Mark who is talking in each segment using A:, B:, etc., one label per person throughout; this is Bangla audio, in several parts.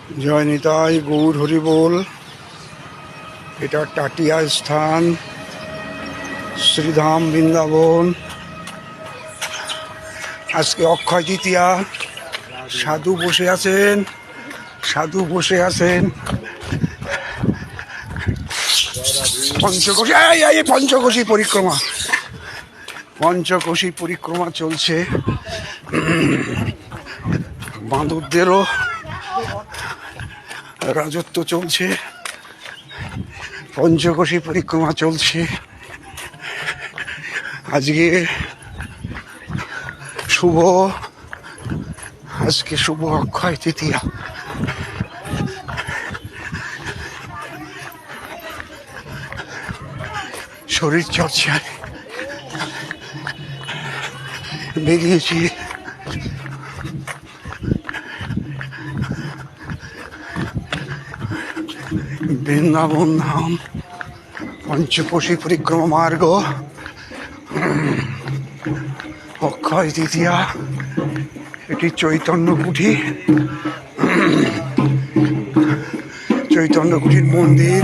A: জয় নিতাই গৌর হরি বল। এটা টাটিয়া স্থান, শ্রীধাম বৃন্দাবন। আজকে অক্ষয় তৃতীয়া। সাধু বসে আছেন, সাধু বসে আছেন। পঞ্চকোশী পঞ্চকোশী পরিক্রমা, পঞ্চকোশী পরিক্রমা চলছে। বাঁদরদেরও রাজত্ব চলছে, পঞ্চকোশী পরিক্রমা চলছে। আজকে শুভ অক্ষয় তৃতীয়া। শরীর চর্চায় বেরিয়েছি। বৃন্দাবন ধাম, পঞ্চকোশী পরিক্রমা মার্গ, অক্ষয় তৃতীয়া। এটি চৈতন্য কুঠি, চৈতন্য কুঠির মন্দির।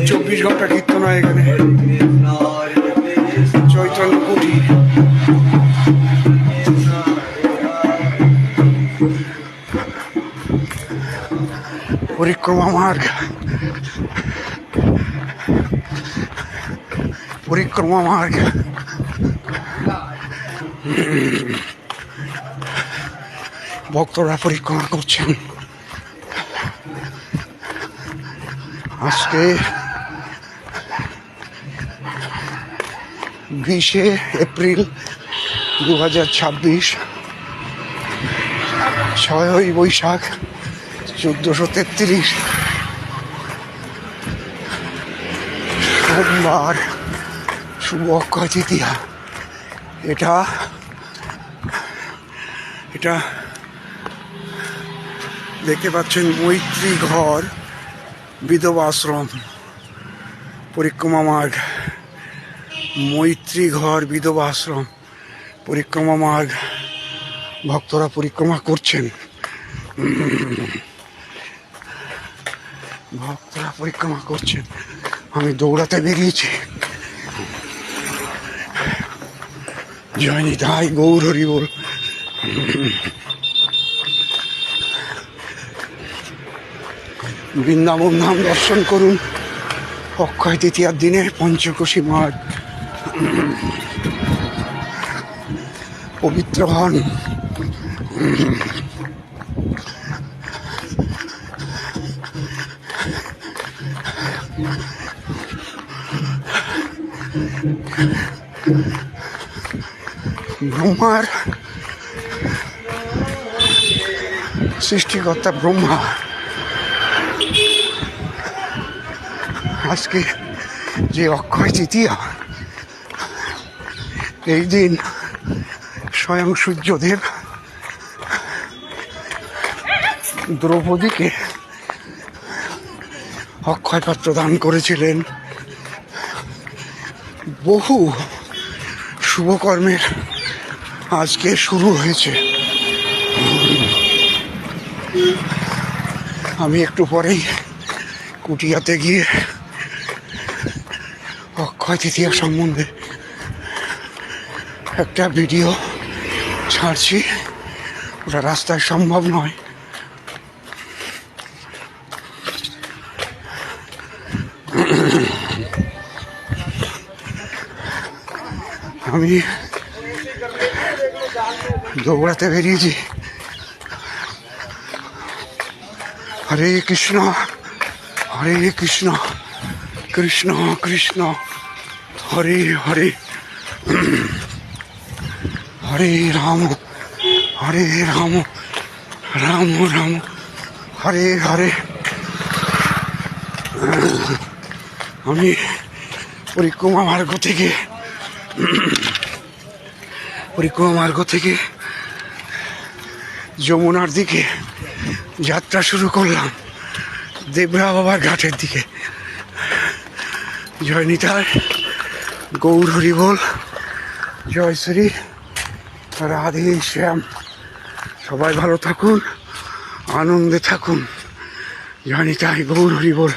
A: 24 ঘন্টা কীর্তন হয় এখানে। চৈতন্য কুঠি, পরিক্রমা মার্গ, পরিক্রমা মার্গ। ভক্তরা পরিক্রমা করছেন। আজকে 20 এপ্রিল 2026, 6ই বৈশাখ 1433, সোমবার, শুভ অক্ষয় তৃতীয়া। এটা দেখতে পাচ্ছেন মৈত্রী ঘর বিধবা আশ্রম, পরিক্রমা মার্গ। মৈত্রী ঘর বিধবা আশ্রম, পরিক্রমা মার্গ। ভক্তরা পরিক্রমা করছেন, ভক্তরা পরিক্রমা করছেন। আমি দৌড়াতে বেরিয়েছি। জয় নিতাই গৌর হরি বল। বৃন্দাবন ধাম দর্শন করুন অক্ষয় তৃতীয়ার দিনে। পঞ্চকোশী মার্গ, পবিত্র হন। ব্রহ্মার সৃষ্টিকর্তা ব্রহ্মা আজকে যে অক্ষয় তৃতীয়া, এই দিন স্বয়ং সূর্যদেব দ্রৌপদীকে অক্ষয় পাত্র দান করেছিলেন। বহু শুভকর্মের আজকে শুরু হয়েছে। আমি একটু পরেই কুটিয়াতে গিয়ে অক্ষয় তৃতীয়া সম্বন্ধে একটা ভিডিও ছাড়ছি। ওটা রাস্তায় সম্ভব নয়। আমি দৌড়াতে বেরিয়েছি। হরে কৃষ্ণ, হরে কৃষ্ণ, কৃষ্ণ কৃষ্ণ হরে হরে, হরে রাম, হরে রাম, রাম রাম হরে হরে। আমি পরিক্রমা মার্গ থেকে যমুনার দিকে যাত্রা শুরু করলাম, দেবরা বাবার ঘাটের দিকে। জয় নিতাই গৌর হরি বল। জয় শ্রী রাধে শ্যাম। সবাই ভালো থাকুন, আনন্দে থাকুন, জানি তাই গৌর হরি বল।